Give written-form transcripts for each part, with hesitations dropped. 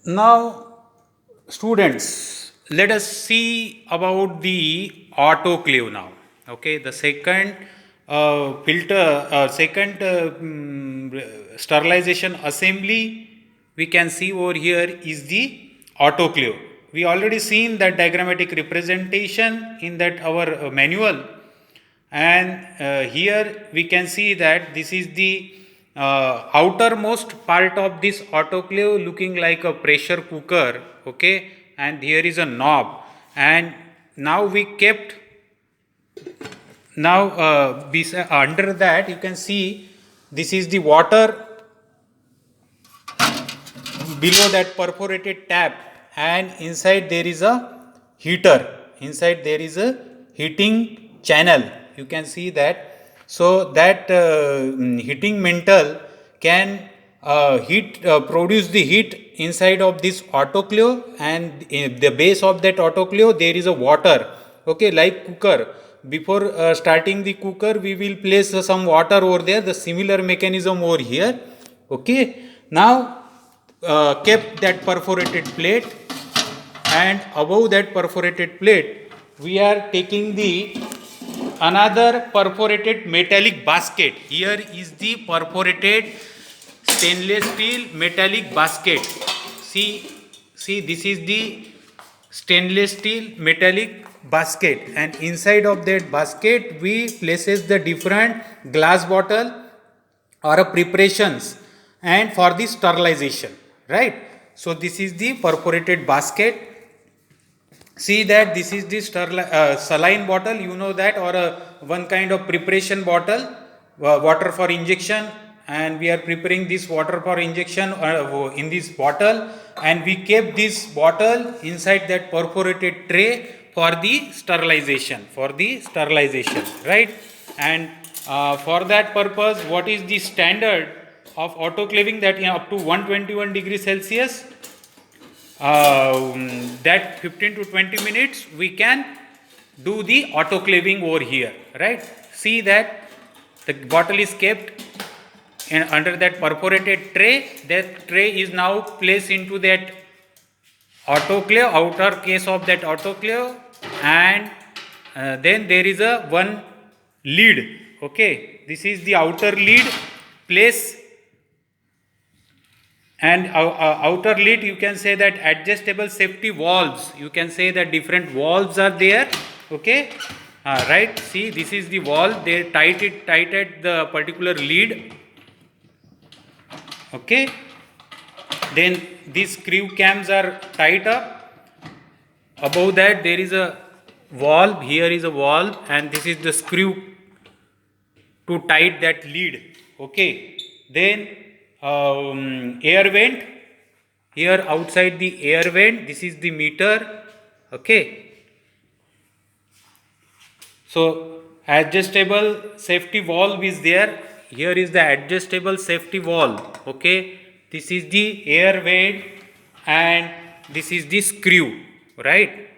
Now, students, let us see about the autoclave now. Okay, the second sterilization assembly we can see over here is the autoclave. We already seen that diagrammatic representation in that our manual, and here we can see that this is the outermost part of this autoclave looking like a pressure cooker. Okay, and here is a knob, and now we kept now under that you can see this is the water below that perforated tap, and inside there is a heater. Inside there is a heating channel, you can see that. So that heating mantle can produce the heat inside of this autoclave, and in the base of that autoclave there is a water. Okay, like cooker, before starting the cooker we will place some water over there, the similar mechanism over here. Okay, now kept that perforated plate, and above that perforated plate we are taking the another perforated metallic basket. Here is the perforated stainless steel metallic basket. See, this is the stainless steel metallic basket, and inside of that basket we places the different glass bottle or preparations and for the sterilization, right? So this is the perforated basket. See that this is the saline bottle, you know that, or one kind of preparation bottle, water for injection, and we are preparing this water for injection in this bottle, and we kept this bottle inside that perforated tray for the sterilization, right? And for that purpose, what is the standard of autoclaving? That up to 121 degrees Celsius, that 15 to 20 minutes we can do the autoclaving over here, right? See that the bottle is kept under that perforated tray. That tray is now placed into that autoclave, outer case of that autoclave, and then there is a one lid. Okay, this is the outer lid place, and outer lid, you can say that adjustable safety valves, you can say that different valves are there. Okay, right, see this is the valve, they tighted the particular lid. Okay, then these screw cams are tight up. Above that there is a valve, here is a valve, and this is the screw to tight that lid. Okay, then air vent, here outside the air vent, this is the meter. Okay, so adjustable safety valve is there. Here is the adjustable safety valve. Okay, this is the air vent, and this is the screw, right?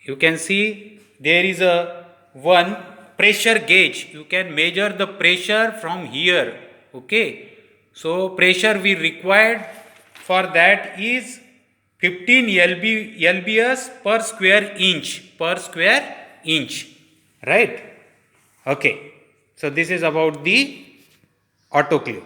You can see there is a one pressure gauge, you can measure the pressure from here. Okay, so pressure we required for that is 15 lbs per square inch, right? Okay, so this is about the autoclave.